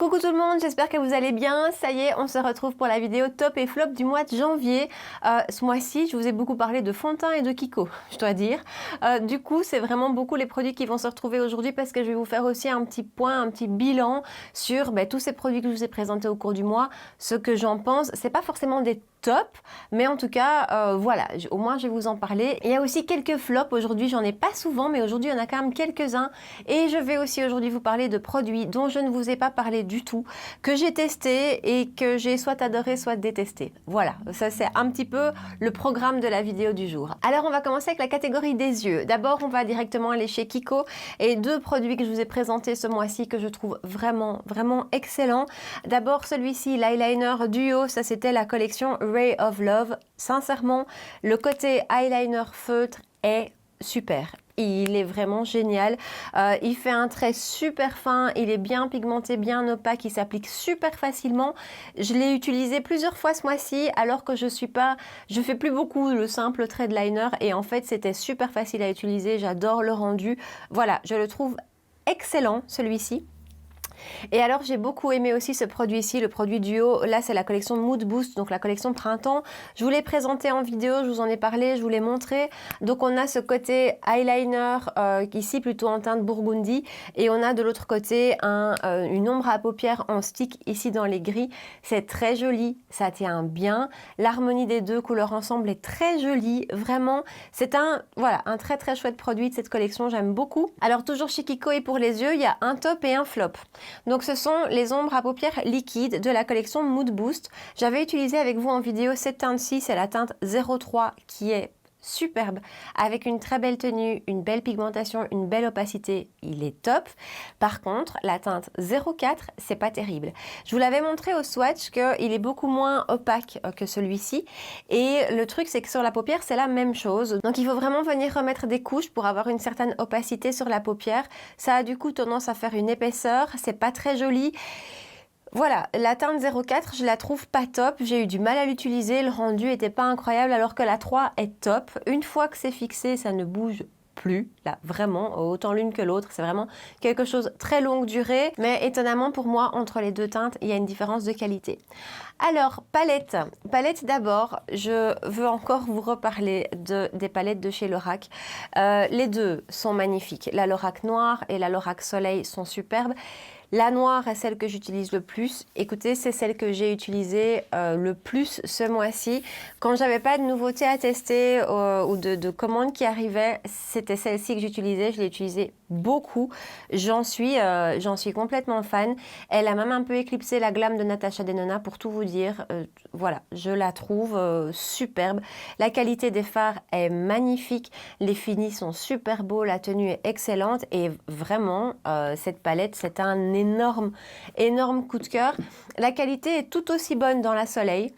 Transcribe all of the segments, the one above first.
Coucou tout le monde, j'espère que vous allez bien. Ça y est, on se retrouve pour la vidéo top et flop du mois de janvier. Ce mois-ci, je vous ai beaucoup parlé de fond de teint et de Kiko, je dois dire. Du coup, c'est vraiment beaucoup les produits qui vont se retrouver aujourd'hui parce que je vais vous faire aussi un petit point, un petit bilan sur tous ces produits que je vous ai présentés au cours du mois. Ce que j'en pense, c'est pas forcément des top, mais en tout cas, voilà, au moins je vais vous en parler. Il y a aussi quelques flops aujourd'hui, j'en ai pas souvent, mais aujourd'hui il y en a quand même quelques-uns. Et je vais aussi aujourd'hui vous parler de produits dont je ne vous ai pas parlé du tout, que j'ai testé et que j'ai soit adoré, soit détesté. Voilà, ça c'est un petit peu le programme de la vidéo du jour. Alors on va commencer avec la catégorie des yeux. D'abord, on va directement aller chez Kiko et deux produits que je vous ai présentés ce mois-ci que je trouve vraiment excellents. D'abord celui-ci, l'eyeliner duo, ça c'était la collection Ray of Love. Sincèrement, le côté eyeliner feutre est super. Il est vraiment génial. Il fait un trait super fin, il est bien pigmenté, bien opaque, il s'applique super facilement. Je l'ai utilisé plusieurs fois ce mois-ci alors que je fais plus beaucoup le simple trait de liner et en fait c'était super facile à utiliser. J'adore le rendu. Voilà, je le trouve excellent celui-ci. Et alors j'ai beaucoup aimé aussi ce produit ici, le produit duo. Là c'est la collection Mood Boost, donc la collection printemps. Je vous l'ai présenté en vidéo, je vous en ai parlé, je vous l'ai montré. Donc on a ce côté eyeliner ici plutôt en teinte burgundy et on a de l'autre côté une ombre à paupières en stick ici dans les gris. C'est très joli, ça tient bien. L'harmonie des deux couleurs ensemble est très jolie, vraiment. C'est un très chouette produit de cette collection, j'aime beaucoup. Alors toujours chez Kiko et pour les yeux, il y a un top et un flop. Donc ce sont les ombres à paupières liquides de la collection Mood Boost. J'avais utilisé avec vous en vidéo cette teinte-ci, c'est la teinte 03 qui est superbe, avec une très belle tenue, une belle pigmentation, une belle opacité, il est top. Par contre, la teinte 04, c'est pas terrible. Je vous l'avais montré au swatch qu'il est beaucoup moins opaque que celui-ci. Et le truc, c'est que sur la paupière, c'est la même chose. Donc il faut vraiment venir remettre des couches pour avoir une certaine opacité sur la paupière. Ça a du coup tendance à faire une épaisseur, c'est pas très joli. Voilà, la teinte 04, je la trouve pas top, j'ai eu du mal à l'utiliser, le rendu était pas incroyable alors que la 3 est top. Une fois que c'est fixé, ça ne bouge plus, là, vraiment, autant l'une que l'autre, c'est vraiment quelque chose très longue durée, mais étonnamment pour moi, entre les deux teintes, il y a une différence de qualité. Alors, palette d'abord, je veux encore vous reparler des palettes de chez Lorac. Les deux sont magnifiques, la Lorac Noire et la Lorac Soleil sont superbes. La noire est celle que j'utilise le plus. Écoutez, c'est celle que j'ai utilisée le plus ce mois-ci. Quand j'avais pas de nouveautés à tester ou de commandes qui arrivaient, c'était celle-ci que j'utilisais. Je l'ai utilisée beaucoup. J'en suis complètement fan. Elle a même un peu éclipsé la glam de Natasha Denona pour tout vous dire. Voilà, je la trouve superbe. La qualité des fards est magnifique. Les finis sont super beaux. La tenue est excellente. Et vraiment, cette palette, c'est un énorme coup de cœur. La qualité est tout aussi bonne dans la Soleil.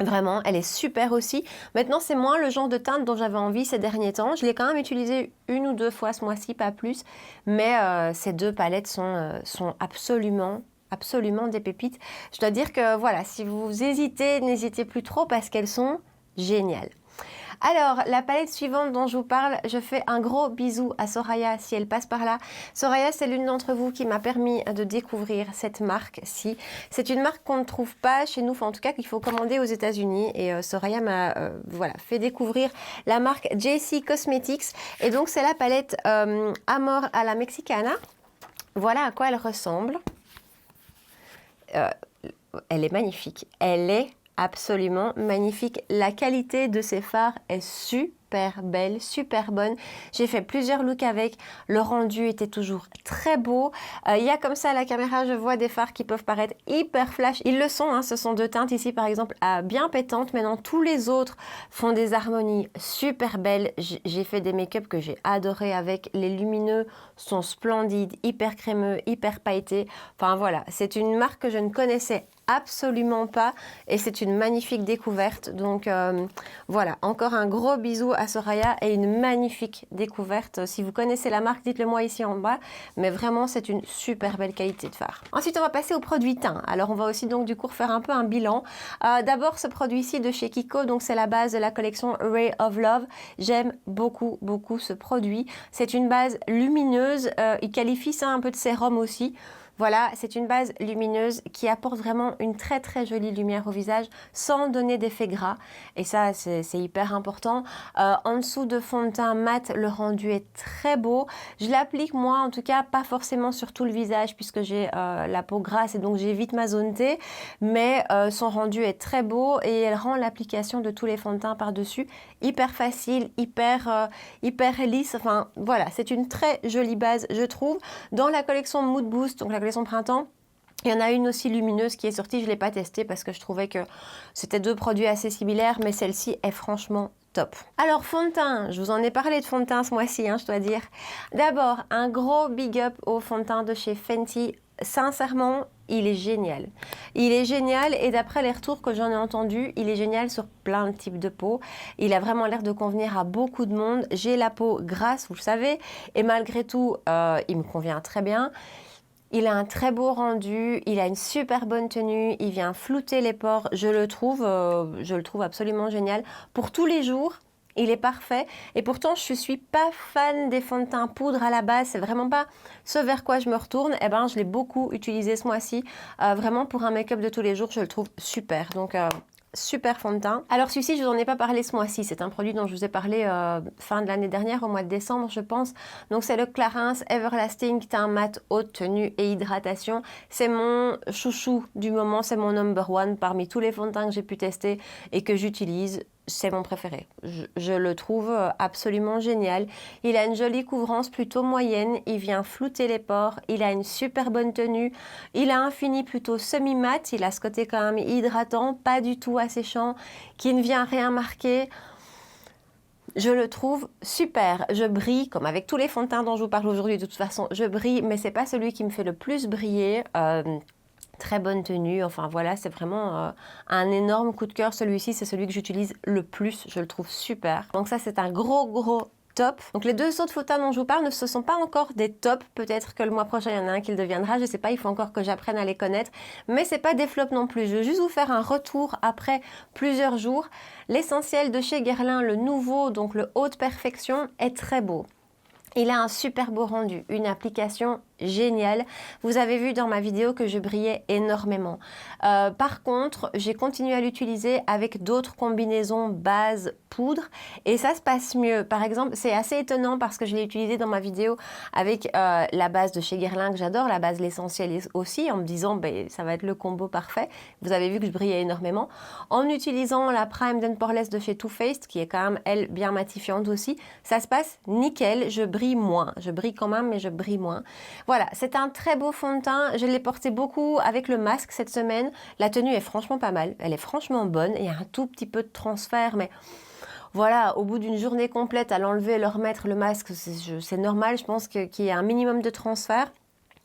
Vraiment, elle est super aussi. Maintenant, c'est moins le genre de teinte dont j'avais envie ces derniers temps. Je l'ai quand même utilisé une ou deux fois ce mois-ci, pas plus. Mais ces deux palettes sont absolument des pépites. Je dois dire que voilà, si vous hésitez, n'hésitez plus trop parce qu'elles sont géniales. Alors, la palette suivante dont je vous parle, je fais un gros bisou à Soraya si elle passe par là. Soraya, c'est l'une d'entre vous qui m'a permis de découvrir cette marque-ci. C'est une marque qu'on ne trouve pas chez nous, enfin, en tout cas qu'il faut commander aux États-Unis. Et Soraya m'a fait découvrir la marque JC Cosmetics. Et donc, c'est la palette Amor a la Mexicana. Voilà à quoi elle ressemble. Elle est magnifique. Elle est absolument magnifique. La qualité de ces fards est super belle, super bonne. J'ai fait plusieurs looks avec. Le rendu était toujours très beau. Il y a comme ça à la caméra, je vois des fards qui peuvent paraître hyper flash. Ils le sont, hein, ce sont deux teintes ici par exemple bien pétantes. Maintenant, tous les autres font des harmonies super belles. J'ai fait des make-up que j'ai adoré avec. Les lumineux sont splendides, hyper crémeux, hyper pailletés. Enfin voilà, c'est une marque que je ne connaissais absolument pas et c'est une magnifique découverte. Donc voilà, encore un gros bisou à Soraya et une magnifique découverte. Si vous connaissez la marque, dites-le moi ici en bas, mais vraiment c'est une super belle qualité de fard. Ensuite on va passer au produit teint. Alors on va aussi donc du coup faire un peu un bilan. D'abord ce produit-ci de chez Kiko, donc c'est la base de la collection Ray of Love. J'aime beaucoup ce produit. C'est une base lumineuse, il qualifie ça un peu de sérum aussi. Voilà, c'est une base lumineuse qui apporte vraiment une très très jolie lumière au visage sans donner d'effet gras. Et ça, c'est hyper important. En dessous de fond de teint mat, le rendu est très beau. Je l'applique moi, en tout cas, pas forcément sur tout le visage puisque j'ai la peau grasse et donc j'évite ma zone T. Mais son rendu est très beau et elle rend l'application de tous les fonds de teint par-dessus hyper facile, hyper lisse. Enfin, voilà, c'est une très jolie base, je trouve. Dans la collection Mood Boost, donc la collection printemps, il y en a une aussi lumineuse qui est sortie, je ne l'ai pas testée parce que je trouvais que c'était deux produits assez similaires, mais celle-ci est franchement top. Alors fond de teint, je vous en ai parlé de fond de teint ce mois-ci, je dois dire. D'abord, un gros big up au fond de teint de chez Fenty. Sincèrement, il est génial. Il est génial et d'après les retours que j'en ai entendus, il est génial sur plein de types de peau. Il a vraiment l'air de convenir à beaucoup de monde. J'ai la peau grasse, vous le savez, et malgré tout, il me convient très bien. Il a un très beau rendu, il a une super bonne tenue, il vient flouter les pores. Je le trouve absolument génial. Pour tous les jours, il est parfait. Et pourtant, je ne suis pas fan des fonds de teint poudre à la base. C'est vraiment pas ce vers quoi je me retourne. Eh ben, je l'ai beaucoup utilisé ce mois-ci. Vraiment, pour un make-up de tous les jours, je le trouve super. Donc, super fond de teint. Alors celui-ci, je vous en ai pas parlé ce mois-ci. C'est un produit dont je vous ai parlé fin de l'année dernière, au mois de décembre, je pense. Donc c'est le Clarins Everlasting Teint Mat Haute Tenue et Hydratation. C'est mon chouchou du moment. C'est mon number one parmi tous les fonds de teint que j'ai pu tester et que j'utilise. C'est mon préféré. Je le trouve absolument génial. Il a une jolie couvrance plutôt moyenne. Il vient flouter les pores. Il a une super bonne tenue. Il a un fini plutôt semi-mat. Il a ce côté quand même hydratant, pas du tout asséchant, qui ne vient rien marquer. Je le trouve super. Je brille, comme avec tous les fonds de teint dont je vous parle aujourd'hui. De toute façon, je brille, mais c'est pas celui qui me fait le plus briller. Très bonne tenue, enfin voilà, c'est vraiment un énorme coup de cœur. Celui-ci, c'est celui que j'utilise le plus, je le trouve super. Donc ça, c'est un gros top. Donc les deux autres fonds de teint dont je vous parle ne se sont pas encore des tops. Peut-être que le mois prochain, il y en a un qui le deviendra, je sais pas, il faut encore que j'apprenne à les connaître. Mais c'est pas des flops non plus. Je veux juste vous faire un retour après plusieurs jours. L'essentiel de chez Guerlain, le nouveau, donc le Haute Perfection, est très beau. Il a un super beau rendu, une application géniale. Vous avez vu dans ma vidéo que je brillais énormément. Par contre, j'ai continué à l'utiliser avec d'autres combinaisons base poudre et ça se passe mieux. Par exemple, c'est assez étonnant parce que je l'ai utilisé dans ma vidéo avec la base de chez Guerlain que j'adore, la base l'essentiel aussi, en me disant ça va être le combo parfait. Vous avez vu que je brillais énormément. En utilisant la Prime and Poreless de chez Too Faced, qui est quand même, elle, bien matifiante aussi, ça se passe nickel. Je brille moins. Je brille quand même, mais je brille moins. Voilà, c'est un très beau fond de teint. Je l'ai porté beaucoup avec le masque cette semaine. La tenue est franchement pas mal. Elle est franchement bonne. Il y a un tout petit peu de transfert, mais voilà, au bout d'une journée complète à l'enlever et le remettre, le masque, c'est normal. Je pense qu'il y a un minimum de transfert.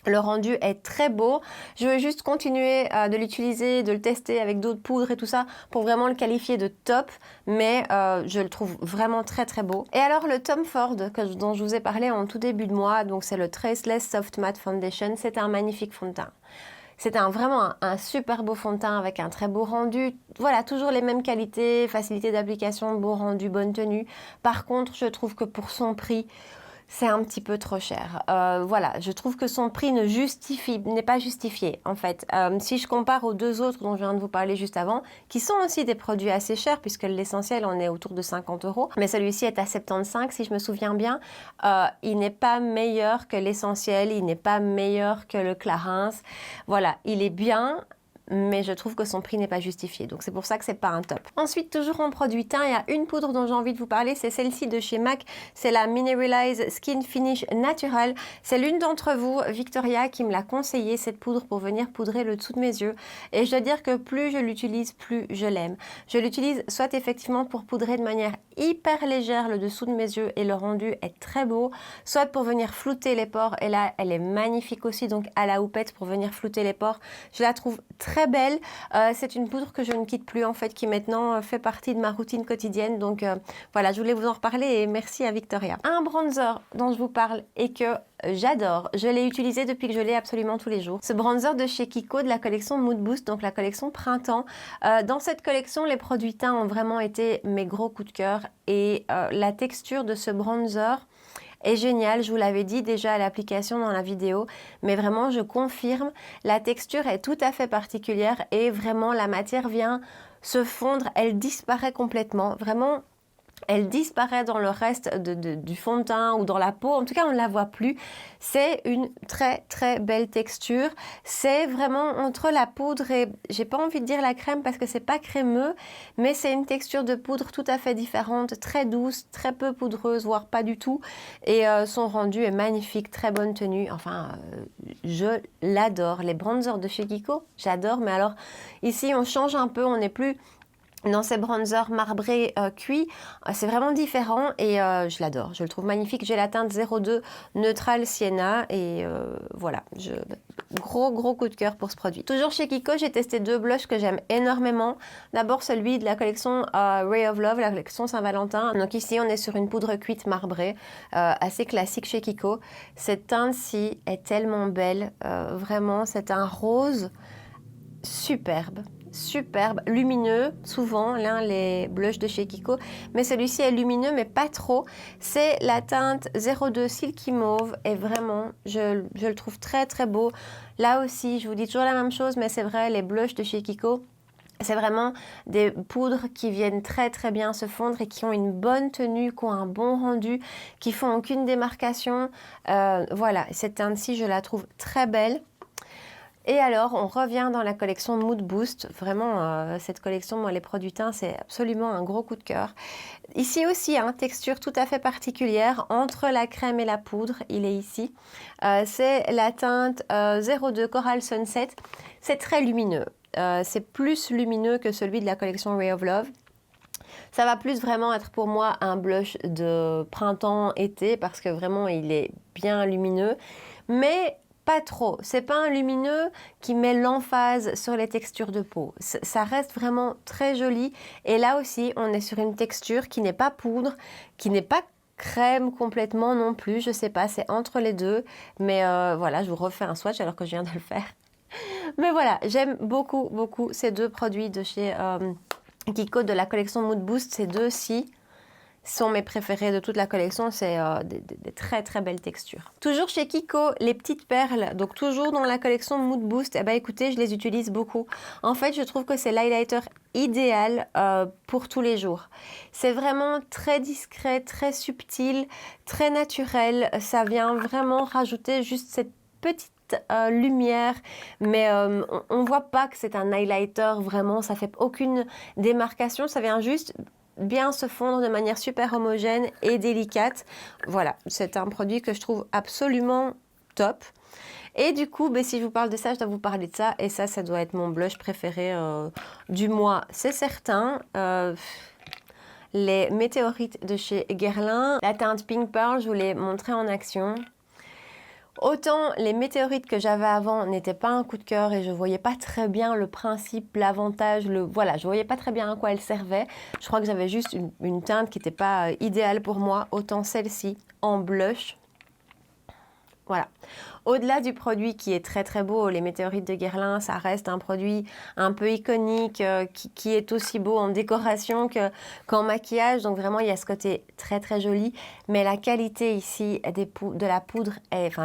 Le rendu est très beau. Je veux juste continuer de l'utiliser, de le tester avec d'autres poudres et tout ça pour vraiment le qualifier de top. Mais je le trouve vraiment très beau. Et alors le Tom Ford dont je vous ai parlé en tout début de mois, donc c'est le Traceless Soft Matte Foundation. C'est un magnifique fond de teint. C'est vraiment un super beau fond de teint avec un très beau rendu. Voilà, toujours les mêmes qualités, facilité d'application, beau rendu, bonne tenue. Par contre, je trouve que pour son prix, c'est un petit peu trop cher. Voilà, je trouve que son prix n'est pas justifié en fait. Si je compare aux deux autres dont je viens de vous parler juste avant, qui sont aussi des produits assez chers puisque l'essentiel on est autour de 50 €, mais celui-ci est à 75 si je me souviens bien. Il n'est pas meilleur que l'essentiel, il n'est pas meilleur que le Clarins. Voilà, il est bien, mais je trouve que son prix n'est pas justifié. Donc c'est pour ça que c'est pas un top. Ensuite, toujours en produit teint, il y a une poudre dont j'ai envie de vous parler, c'est celle-ci de chez MAC. C'est la Mineralize Skin Finish Natural. C'est l'une d'entre vous, Victoria, qui me l'a conseillé, cette poudre, pour venir poudrer le dessous de mes yeux. Et je dois dire que plus je l'utilise, plus je l'aime. Je l'utilise soit effectivement pour poudrer de manière hyper légère le dessous de mes yeux et le rendu est très beau, soit pour venir flouter les pores, et là elle est magnifique aussi, donc à la houppette pour venir flouter les pores. Je la trouve très belle. C'est une poudre que je ne quitte plus en fait, qui maintenant fait partie de ma routine quotidienne. Donc voilà, je voulais vous en reparler et merci à Victoria. Un bronzer dont je vous parle et que j'adore. Je l'ai utilisé depuis que je l'ai absolument tous les jours. Ce bronzer de chez Kiko de la collection Mood Boost, donc la collection printemps. Dans cette collection, les produits teints ont vraiment été mes gros coups de cœur et la texture de ce bronzer est génial. Je vous l'avais dit déjà à l'application dans la vidéo, mais vraiment je confirme, la texture est tout à fait particulière et vraiment la matière vient se fondre, elle disparaît complètement. Vraiment, elle disparaît dans le reste du fond de teint ou dans la peau. En tout cas, on ne la voit plus. C'est une très très belle texture. C'est vraiment entre la poudre et, j'ai pas envie de dire la crème parce que c'est pas crémeux, mais c'est une texture de poudre tout à fait différente, très douce, très peu poudreuse, voire pas du tout. Et son rendu est magnifique, très bonne tenue. Enfin, je l'adore. Les bronzers de chez Kiko, j'adore. Mais alors, ici, on change un peu. On n'est plus dans ces bronzers marbrés cuits, c'est vraiment différent et je l'adore, je le trouve magnifique. J'ai la teinte 02 Neutral Sienna et voilà, gros coup de cœur pour ce produit. Toujours chez Kiko, j'ai testé 2 blushs que j'aime énormément. D'abord celui de la collection Ray of Love, la collection Saint-Valentin. Donc ici, on est sur une poudre cuite marbrée, assez classique chez Kiko. Cette teinte-ci est tellement belle, vraiment, c'est un rose superbe. Superbe, lumineux, souvent, là, les blushs de chez Kiko, mais celui-ci est lumineux, mais pas trop. C'est la teinte 02 Silky Mauve, et vraiment, je le trouve très très beau. Là aussi, je vous dis toujours la même chose, mais c'est vrai, les blushs de chez Kiko, c'est vraiment des poudres qui viennent très très bien se fondre et qui ont une bonne tenue, qui ont un bon rendu, qui font aucune démarcation. Voilà, cette teinte-ci, je la trouve très belle. Et alors, on revient dans la collection Mood Boost. Vraiment, cette collection, moi, les produits teints, c'est absolument un gros coup de cœur. Ici aussi, hein, texture tout à fait particulière entre la crème et la poudre. Il est ici. C'est la teinte 02 Coral Sunset. C'est très lumineux. C'est plus lumineux que celui de la collection Ray of Love. Ça va plus vraiment être pour moi un blush de printemps-été parce que vraiment, il est bien lumineux. Mais pas trop, c'est pas un lumineux qui met l'emphase sur les textures de peau. Ça reste vraiment très joli. Et là aussi, on est sur une texture qui n'est pas poudre, qui n'est pas crème complètement non plus. Je sais pas, c'est entre les deux. Mais voilà, je vous refais un swatch alors que je viens de le faire. Mais voilà, j'aime beaucoup ces 2 produits de chez Kiko de la collection Mood Boost. Ces 2-ci sont mes préférés de toute la collection, c'est des très très belles textures. Toujours chez Kiko, les petites perles, donc toujours dans la collection Mood Boost, eh ben écoutez, je les utilise beaucoup. En fait, je trouve que c'est l'highlighter idéal pour tous les jours. C'est vraiment très discret, très subtil, très naturel. Ça vient vraiment rajouter juste cette petite lumière, mais on voit pas que c'est un highlighter vraiment, ça fait aucune démarcation, ça vient juste bien se fondre de manière super homogène et délicate. Voilà, c'est un produit que je trouve absolument top. Et du coup, si je vous parle de ça, je dois vous parler de ça. Et ça doit être mon blush préféré du mois, c'est certain. Les météorites de chez Guerlain. La teinte Pink Pearl, je vous l'ai montré en action. Autant les météorites que j'avais avant n'étaient pas un coup de cœur et je voyais pas très bien le principe, l'avantage, voilà, je voyais pas très bien à quoi elle servait. Je crois que j'avais juste une teinte qui n'était pas idéale pour moi. Autant celle-ci en blush. Voilà. Au-delà du produit qui est très très beau, les météorites de Guerlain, ça reste un produit un peu iconique, qui est aussi beau en décoration qu'en maquillage. Donc vraiment, il y a ce côté très très joli. Mais la qualité ici de la poudre,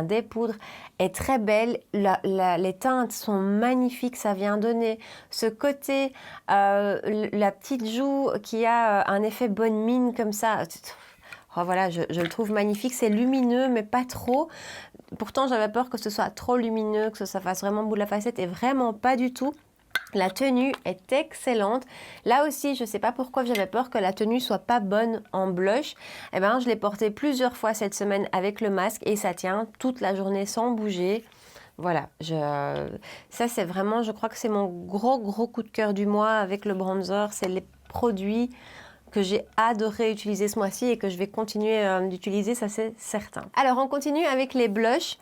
des poudres, est très belle. Les teintes sont magnifiques. Ça vient donner ce côté, la petite joue qui a un effet bonne mine comme ça. Oh, voilà, je le trouve magnifique. C'est lumineux, mais pas trop. Pourtant, j'avais peur que ce soit trop lumineux, que ça fasse vraiment bout de la facette, et vraiment pas du tout. La tenue est excellente. Là aussi, je ne sais pas pourquoi j'avais peur que la tenue soit pas bonne en blush. Eh ben, je l'ai porté plusieurs fois cette semaine avec le masque et ça tient toute la journée sans bouger. Voilà, ça c'est vraiment, je crois que c'est mon gros coup de cœur du mois avec le bronzer. C'est les produits que j'ai adoré utiliser ce mois-ci et que je vais continuer d'utiliser, ça c'est certain. Alors on continue avec les blushs.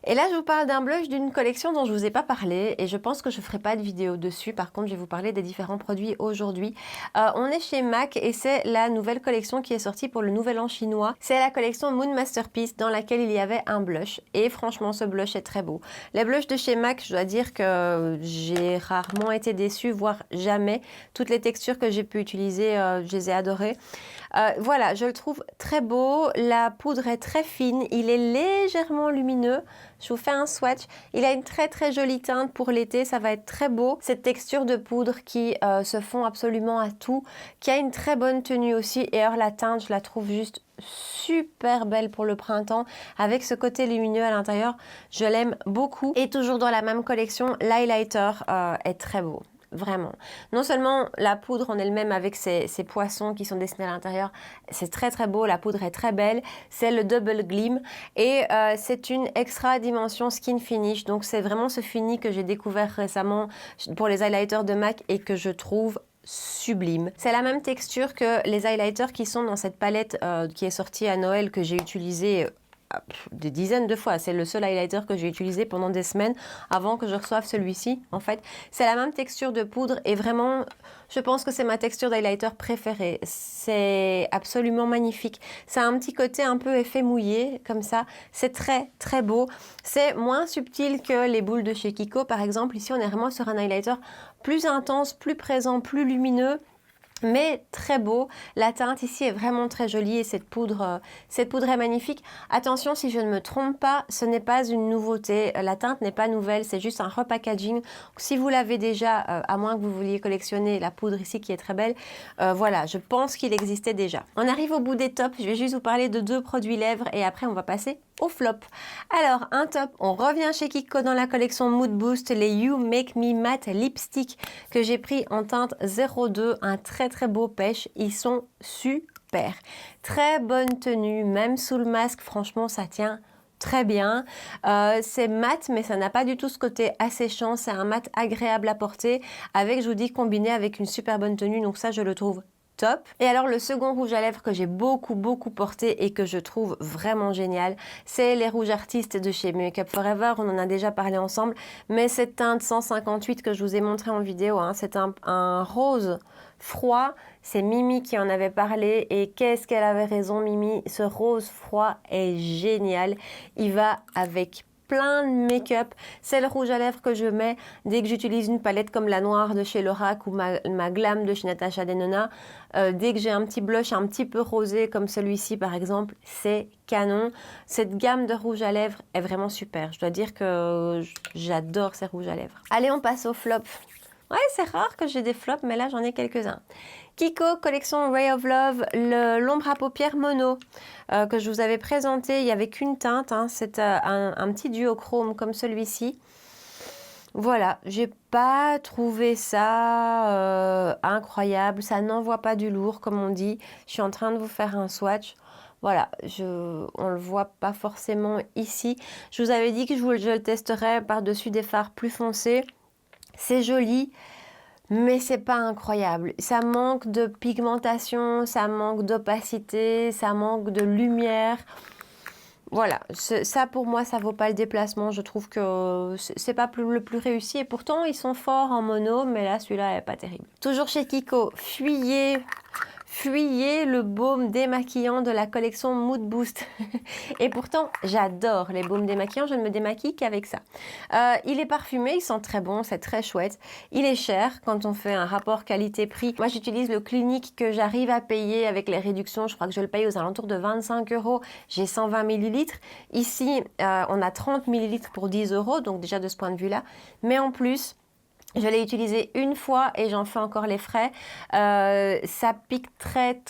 Et là, je vous parle d'un blush d'une collection dont je ne vous ai pas parlé et je pense que je ne ferai pas de vidéo dessus. Par contre, je vais vous parler des différents produits aujourd'hui. On est chez MAC et c'est la nouvelle collection qui est sortie pour le Nouvel An chinois. C'est la collection Moon Masterpiece dans laquelle il y avait un blush et franchement, ce blush est très beau. Les blushs de chez MAC, je dois dire que j'ai rarement été déçue, voire jamais. Toutes les textures que j'ai pu utiliser, je les ai adorées. Voilà, je le trouve très beau. La poudre est très fine. Il est légèrement lumineux. Je vous fais un swatch. Il a une très très jolie teinte pour l'été. Ça va être très beau. Cette texture de poudre qui se fond absolument à tout. Qui a une très bonne tenue aussi. Et alors la teinte, je la trouve juste super belle pour le printemps avec ce côté lumineux à l'intérieur. Je l'aime beaucoup. Et toujours dans la même collection, l'highlighter est très beau. Vraiment. Non seulement la poudre en elle-même avec ces poissons qui sont dessinés à l'intérieur, c'est très très beau, la poudre est très belle, c'est le Double Gleam et c'est une extra dimension skin finish, donc c'est vraiment ce fini que j'ai découvert récemment pour les highlighters de MAC et que je trouve sublime. C'est la même texture que les highlighters qui sont dans cette palette qui est sortie à Noël que j'ai utilisée des dizaines de fois. C'est le seul highlighter que j'ai utilisé pendant des semaines avant que je reçoive celui-ci. En fait, c'est la même texture de poudre et vraiment, je pense que c'est ma texture d'highlighter préférée. C'est absolument magnifique. Ça a un petit côté un peu effet mouillé, comme ça. C'est très, très beau. C'est moins subtil que les boules de chez Kiko, par exemple. Ici, on est vraiment sur un highlighter plus intense, plus présent, plus lumineux. Mais très beau, la teinte ici est vraiment très jolie et cette poudre est magnifique. Attention, si je ne me trompe pas, ce n'est pas une nouveauté, la teinte n'est pas nouvelle, c'est juste un repackaging. Si vous l'avez déjà, à moins que vous vouliez collectionner la poudre ici qui est très belle, voilà, je pense qu'il existait déjà. On arrive au bout des tops, je vais juste vous parler de 2 produits lèvres et après on va passer au flop. Alors, un top, on revient chez Kiko dans la collection Mood Boost, les You Make Me Matte Lipstick que j'ai pris en teinte 02, un très très beau pêche, ils sont super. Très bonne tenue, même sous le masque, franchement ça tient très bien. C'est mat, mais ça n'a pas du tout ce côté asséchant, c'est un mat agréable à porter, avec, je vous dis, combiné avec une super bonne tenue, donc ça je le trouve top. Et alors le second rouge à lèvres que j'ai beaucoup porté et que je trouve vraiment génial, c'est les rouges artistes de chez Makeup Forever. On en a déjà parlé ensemble, mais cette teinte 158 que je vous ai montré en vidéo, hein, c'est un rose froid. C'est Mimi qui en avait parlé et qu'est-ce qu'elle avait raison, Mimi. Ce rose froid est génial. Il va avec plein de make-up. C'est le rouge à lèvres que je mets dès que j'utilise une palette comme la noire de chez Lorac ou ma Glam de chez Natasha Denona. Dès que j'ai un petit blush un petit peu rosé comme celui-ci par exemple, c'est canon. Cette gamme de rouge à lèvres est vraiment super. Je dois dire que j'adore ces rouges à lèvres. Allez, on passe au flop. Ouais, c'est rare que j'ai des flops, mais là j'en ai quelques-uns. Kiko, collection Ray of Love, l'ombre à paupières mono que je vous avais présenté. Il n'y avait qu'une teinte, hein, c'est un petit duochrome comme celui-ci. Voilà, j'ai pas trouvé ça incroyable, ça n'envoie pas du lourd comme on dit. Je suis en train de vous faire un swatch. Voilà, on le voit pas forcément ici. Je vous avais dit que je le testerais par-dessus des fards plus foncés. C'est joli, mais c'est pas incroyable. Ça manque de pigmentation, ça manque d'opacité, ça manque de lumière. Voilà, ça pour moi, ça vaut pas le déplacement. Je trouve que c'est pas le plus réussi. Et pourtant, ils sont forts en mono, mais là, celui-là est pas terrible. Toujours chez Kiko, fuyez le baume démaquillant de la collection Mood Boost. Et pourtant, j'adore les baumes démaquillants, je ne me démaquille qu'avec ça. Il est parfumé, il sent très bon, c'est très chouette. Il est cher quand on fait un rapport qualité-prix. Moi, j'utilise le Clinique que j'arrive à payer avec les réductions. Je crois que je le paye aux alentours de 25 €. J'ai 120 ml. Ici, on a 30 ml pour 10 €, donc déjà de ce point de vue-là. Mais en plus, je l'ai utilisé une fois et j'en fais encore les frais. Ça pique très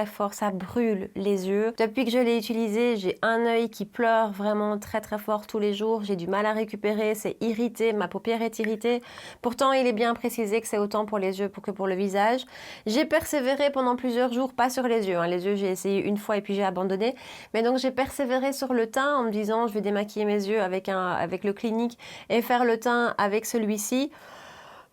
fort, ça brûle les yeux. Depuis que je l'ai utilisé, j'ai un œil qui pleure vraiment très fort tous les jours. J'ai du mal à récupérer, c'est irrité, ma paupière est irritée. Pourtant, il est bien précisé que c'est autant pour les yeux que pour le visage. J'ai persévéré pendant plusieurs jours, pas sur les yeux. Hein. Les yeux, j'ai essayé une fois et puis j'ai abandonné. Mais donc, j'ai persévéré sur le teint en me disant, je vais démaquiller mes yeux avec le Clinique et faire le teint avec celui-ci.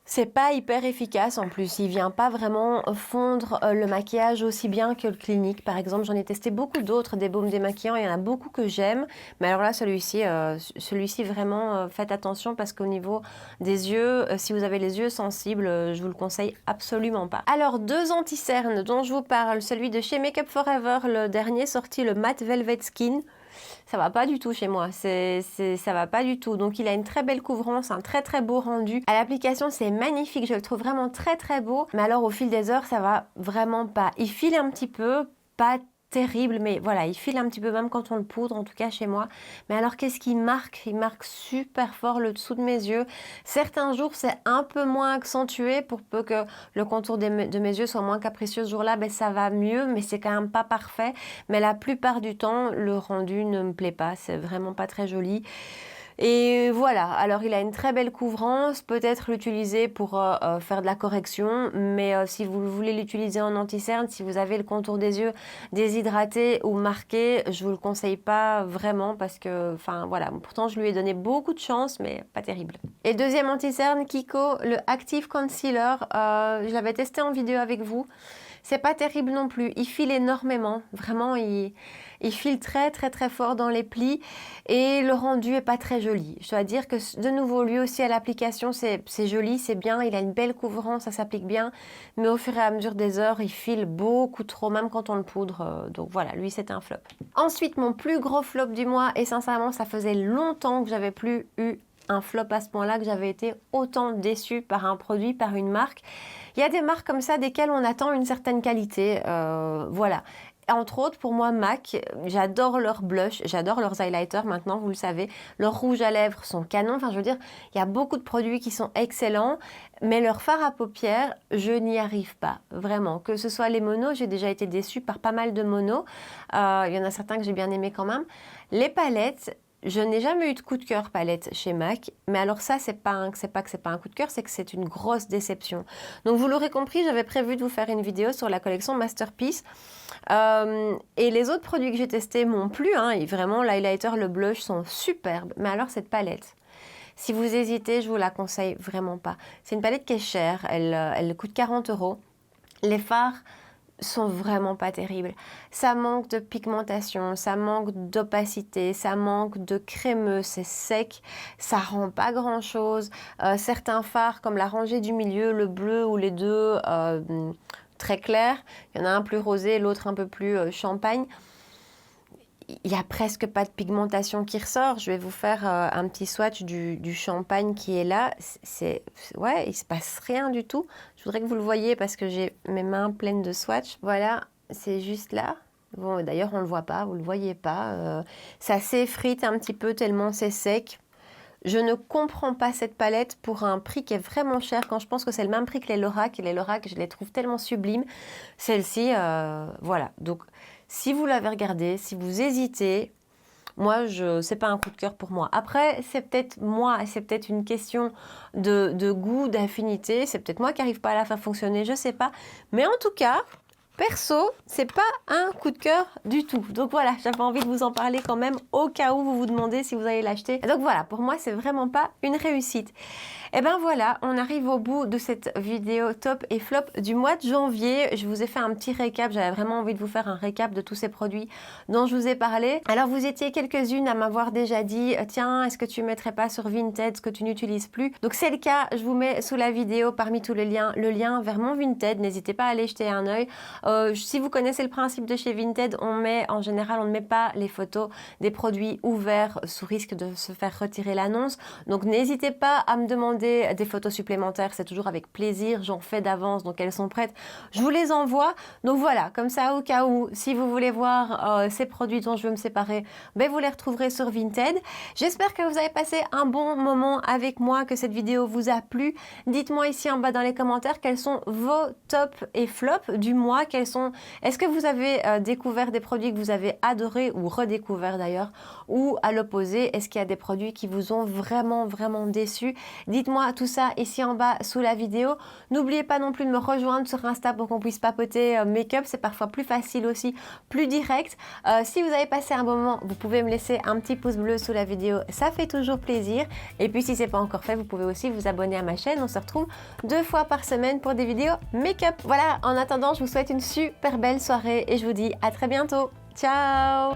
C'est pas hyper efficace en plus, il vient pas vraiment fondre le maquillage aussi bien que le Clinique. Par exemple, j'en ai testé beaucoup d'autres, des baumes démaquillants, il y en a beaucoup que j'aime. Mais alors là, celui-ci vraiment, faites attention parce qu'au niveau des yeux, si vous avez les yeux sensibles, je vous le conseille absolument pas. Alors, 2 anti-cernes dont je vous parle, celui de chez Makeup Forever, le dernier sorti, le Matte Velvet Skin. ça va pas du tout chez moi, ça va pas du tout. Donc il a une très belle couvrance, un très très beau rendu. À l'application c'est magnifique, je le trouve vraiment très très beau, mais alors au fil des heures ça va vraiment pas. Il file un petit peu, pas terrible, mais voilà, il file un petit peu même quand on le poudre, en tout cas chez moi. Mais alors qu'est-ce qu'il marque? Il marque super fort le dessous de mes yeux. Certains jours c'est un peu moins accentué pour peu que le contour de mes yeux soit moins capricieux ce jour-là, ben ça va mieux, mais c'est quand même pas parfait. Mais la plupart du temps, le rendu ne me plaît pas, c'est vraiment pas très joli. Et voilà, alors il a une très belle couvrance, peut-être l'utiliser pour faire de la correction, mais si vous voulez l'utiliser en anti-cerne, si vous avez le contour des yeux déshydraté ou marqué, je vous le conseille pas vraiment parce que, enfin voilà, pourtant je lui ai donné beaucoup de chance, mais pas terrible. Et deuxième anti-cerne, Kiko, le Active Concealer, je l'avais testé en vidéo avec vous. C'est pas terrible non plus, il file énormément, vraiment il file très très très fort dans les plis et le rendu est pas très joli. Je dois dire que de nouveau lui aussi à l'application c'est joli, c'est bien, il a une belle couvrance, ça s'applique bien, mais au fur et à mesure des heures il file beaucoup trop, même quand on le poudre, donc voilà, lui c'est un flop. Ensuite mon plus gros flop du mois, et sincèrement ça faisait longtemps que j'avais plus eu un flop à ce point-là, que j'avais été autant déçue par un produit, par une marque. Il y a des marques comme ça desquelles on attend une certaine qualité, voilà. Entre autres, pour moi, MAC, j'adore leurs blush, j'adore leurs highlighters maintenant, vous le savez. Leurs rouges à lèvres sont canons, enfin je veux dire, il y a beaucoup de produits qui sont excellents, mais leur fard à paupières, je n'y arrive pas, vraiment. Que ce soit les monos, j'ai déjà été déçue par pas mal de monos, il y en a certains que j'ai bien aimés quand même. Les palettes, je n'ai jamais eu de coup de cœur palette chez MAC, mais alors ça, c'est pas un coup de cœur, c'est que c'est une grosse déception. Donc vous l'aurez compris, j'avais prévu de vous faire une vidéo sur la collection Masterpiece. Et les autres produits que j'ai testés m'ont plu, hein, et vraiment l'highlighter, le blush sont superbes. Mais alors cette palette, si vous hésitez, je vous la conseille vraiment pas. C'est une palette qui est chère, elle coûte 40 €. Les fards sont vraiment pas terribles. Ça manque de pigmentation, ça manque d'opacité, ça manque de crémeux, c'est sec, ça rend pas grand chose. Certains fards comme la rangée du milieu, le bleu ou les deux très clairs, il y en a un plus rosé, l'autre un peu plus champagne. Il n'y a presque pas de pigmentation qui ressort. Je vais vous faire un petit swatch du champagne qui est là. Ouais, il ne se passe rien du tout. Je voudrais que vous le voyiez parce que j'ai mes mains pleines de swatch. Voilà, c'est juste là. Bon, d'ailleurs, on ne le voit pas, vous ne le voyez pas. Ça s'effrite un petit peu tellement c'est sec. Je ne comprends pas cette palette pour un prix qui est vraiment cher quand je pense que c'est le même prix que les Lorac. Et les Lorac, je les trouve tellement sublimes. Celle-ci, voilà. Donc, si vous l'avez regardée, si vous hésitez, moi, c'est pas un coup de cœur pour moi. Après, c'est peut-être moi, c'est peut-être une question de goût, d'affinité. C'est peut-être moi qui n'arrive pas à la faire fonctionner, je sais pas. Mais en tout cas, perso, c'est pas un coup de cœur du tout. Donc voilà, j'avais envie de vous en parler quand même au cas où vous vous demandez si vous allez l'acheter. Donc voilà, pour moi, c'est vraiment pas une réussite. Et ben voilà, on arrive au bout de cette vidéo top et flop du mois de janvier. Je vous ai fait un petit récap, j'avais vraiment envie de vous faire un récap de tous ces produits dont je vous ai parlé. Alors vous étiez quelques-unes à m'avoir déjà dit, tiens, est-ce que tu mettrais pas sur Vinted ce que tu n'utilises plus? Donc c'est le cas, je vous mets sous la vidéo parmi tous les liens, le lien vers mon Vinted, n'hésitez pas à aller jeter un œil. Si vous connaissez le principe de chez Vinted, en général, on ne met pas les photos des produits ouverts sous risque de se faire retirer l'annonce. Donc n'hésitez pas à me demander des photos supplémentaires, c'est toujours avec plaisir, j'en fais d'avance, donc elles sont prêtes, je vous les envoie. Donc voilà, comme ça au cas où, si vous voulez voir ces produits dont je veux me séparer, ben vous les retrouverez sur Vinted. J'espère que vous avez passé un bon moment avec moi, que cette vidéo vous a plu. Dites-moi ici en bas dans les commentaires quels sont vos tops et flops du mois. Est-ce que vous avez découvert des produits que vous avez adorés ou redécouverts d'ailleurs, ou à l'opposé, est-ce qu'il y a des produits qui vous ont vraiment déçus? Dites-moi tout ça ici en bas sous la vidéo. N'oubliez pas non plus de me rejoindre sur Insta pour qu'on puisse papoter make-up, c'est parfois plus facile aussi, plus direct. Si vous avez passé un bon moment, vous pouvez me laisser un petit pouce bleu sous la vidéo, ça fait toujours plaisir. Et puis si c'est pas encore fait, vous pouvez aussi vous abonner à ma chaîne, on se retrouve 2 fois par semaine pour des vidéos make-up. Voilà, en attendant, je vous souhaite une super belle soirée et je vous dis à très bientôt. Ciao!